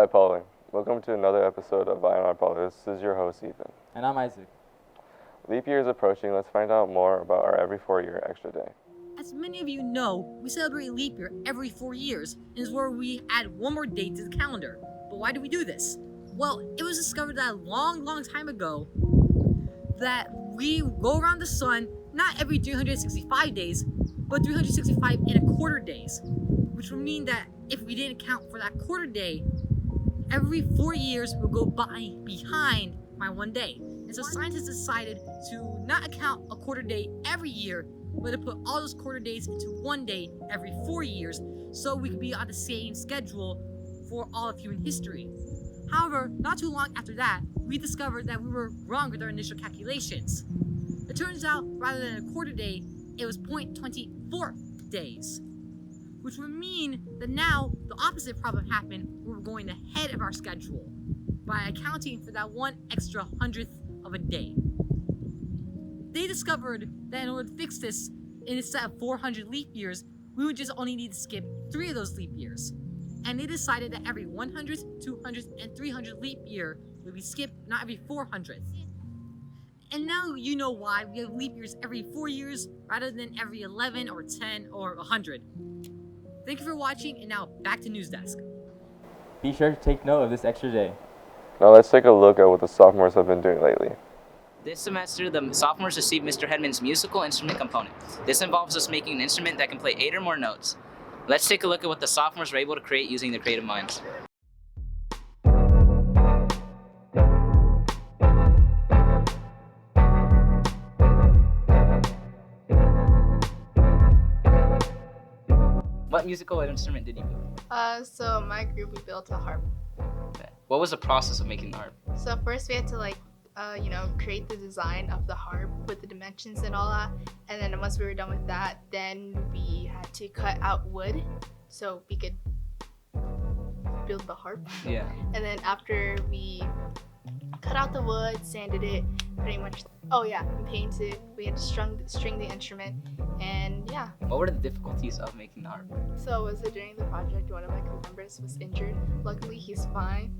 IPoly. Welcome to another episode of IPoly. This is your host, Ethan. And I'm Isaac. Leap year is approaching. Let's find out more about our every 4-year extra day. As many of you know, we celebrate leap year every 4 years, and is where we add one more date to the calendar. But why do we do this? Well, it was discovered that a long time ago that we go around the sun not every 365 days, but 365 and a quarter days, which would mean that if we didn't account for that quarter day, every 4 years will go behind by 1 day. And so scientists decided to not account a quarter day every year, but to put all those quarter days into 1 day every 4 years, so we could be on the same schedule for all of human history. However, not too long after that, we discovered that we were wrong with our initial calculations. It turns out, rather than a quarter day, it was 0.24 days, which would mean that now the opposite problem happened. We're going ahead of our schedule by accounting for that one extra hundredth of a day. They discovered that in order to fix this, instead of 400 leap years, we would just only need to skip 3 of those leap years. And they decided that every 100th, 200th, and 300th leap year would be skipped, not every 400th. And now you know why we have leap years every 4 years rather than every 11 or 10 or 100. Thank you for watching, and now back to News Desk. Be sure to take note of this extra day. Now let's take a look at what the sophomores have been doing lately. This semester, the sophomores received Mr. Hedman's musical instrument component. This involves us making an instrument that can play 8 or more notes. Let's take a look at what the sophomores were able to create using their creative minds. What musical instrument did you build? So my group, we built a harp. Okay. What was the process of making the harp? So first we had to create the design of the harp with the dimensions and all that. And then once we were done with that, then we had to cut out wood so we could build the harp. Yeah. And then after we cut out the wood, sanded it, pretty much, and painted, we had to string the instrument, and yeah. What were the difficulties of making the harp? So was it during the project, one of my crew members was injured. Luckily, he's fine.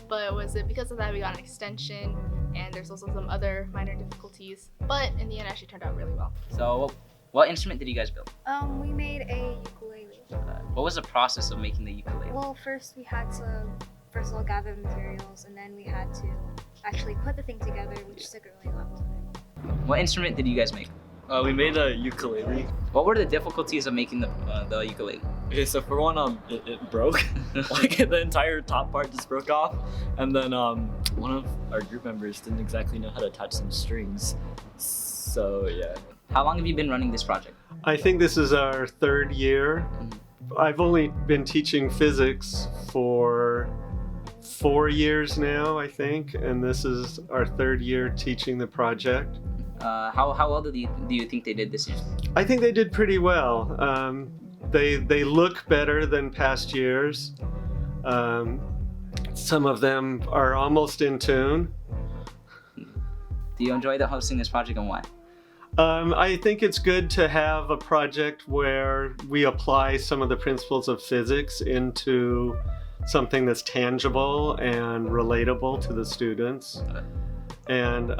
But was it because of that we got an extension, and there's also some other minor difficulties. But in the end, it actually turned out really well. So what instrument did you guys build? We made a ukulele. What was the process of making the ukulele? Well, first we had to gather the materials, and then we had to actually put the thing together, which took a really long time. What instrument did you guys make? We made a ukulele. What were the difficulties of making the ukulele? Okay, so for one, it broke. Like the entire top part just broke off, and then one of our group members didn't exactly know how to attach some strings. So yeah. How long have you been running this project? I think this is our 3rd year. I've only been teaching physics for 4 years now, I think, and this is our 3rd year teaching the project. How well do you think they did this year? I think they did pretty well. They look better than past years. Some of them are almost in tune. Do you enjoy hosting this project, and why? I think it's good to have a project where we apply some of the principles of physics into something that's tangible and relatable to the students. And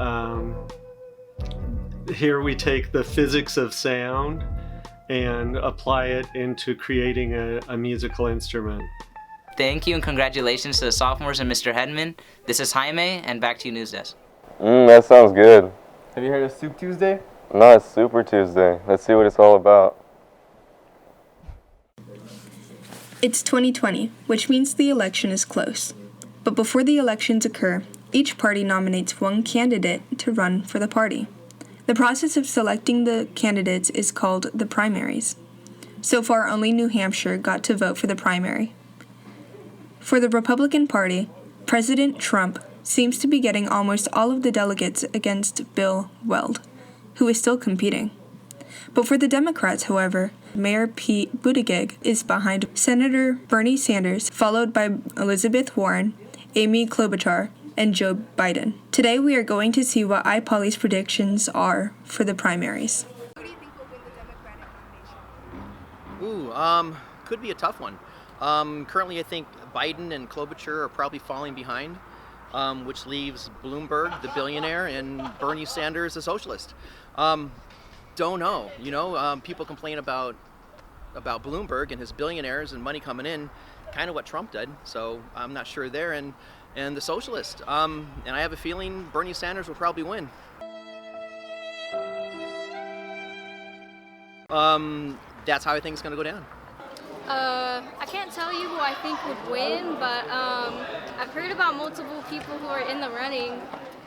here we take the physics of sound and apply it into creating a musical instrument. Thank you, and congratulations to the sophomores and Mr. Hedman. This is Jaime, and back to you, News Desk. That sounds good. Have you heard of Soup Tuesday? No, it's Super Tuesday. Let's see what it's all about. It's 2020, which means the election is close. But before the elections occur, each party nominates one candidate to run for the party. The process of selecting the candidates is called the primaries. So far, only New Hampshire got to vote for the primary. For the Republican Party, President Trump seems to be getting almost all of the delegates against Bill Weld, who is still competing. But for the Democrats, however, Mayor Pete Buttigieg is behind Senator Bernie Sanders, followed by Elizabeth Warren, Amy Klobuchar, and Joe Biden. Today we are going to see what IPoly's predictions are for the primaries. Who do you think will win the Democratic nomination? Could be a tough one. Currently, I think Biden and Klobuchar are probably falling behind, which leaves Bloomberg, the billionaire, and Bernie Sanders, the socialist. Don't know. People complain about Bloomberg and his billionaires and money coming in, kind of what Trump did. So I'm not sure there. And the socialist. And I have a feeling Bernie Sanders will probably win. That's how I think it's going to go down. I can't tell you who I think would win, but I've heard about multiple people who are in the running.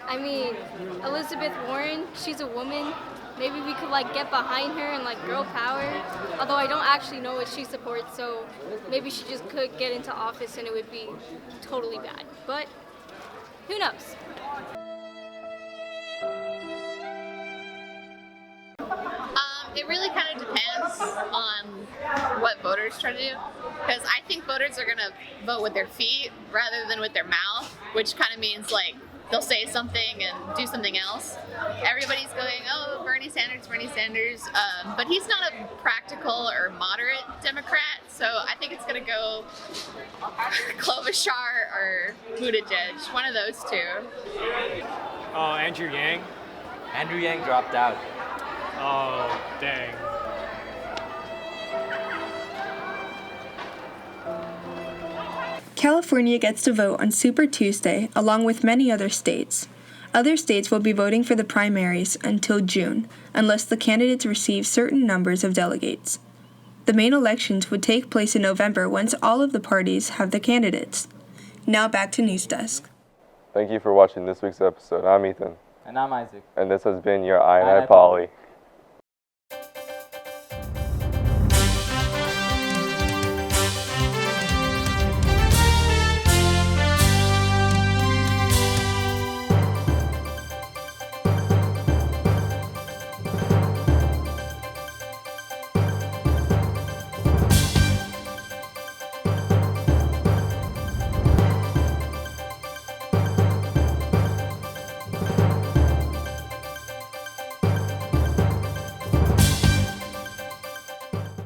I mean, Elizabeth Warren, she's a woman. Maybe we could get behind her and girl power. Although I don't actually know what she supports, so maybe she just could get into office and it would be totally bad. But who knows? It really kind of depends on what voters try to do, because I think voters are going to vote with their feet rather than with their mouth, which kind of means they'll say something and do something else. Everybody's going, oh, Bernie Sanders, but he's not a practical or moderate Democrat, so I think it's going to go Klobuchar or Buttigieg, one of those two. Oh, Andrew Yang? Andrew Yang dropped out. Oh, dang. California gets to vote on Super Tuesday along with many other states. Other states will be voting for the primaries until June, unless the candidates receive certain numbers of delegates. The main elections would take place in November once all of the parties have their candidates. Now back to News Desk. Thank you for watching this week's episode. I'm Ethan. And I'm Isaac. And this has been your I and I IPoly. Poly.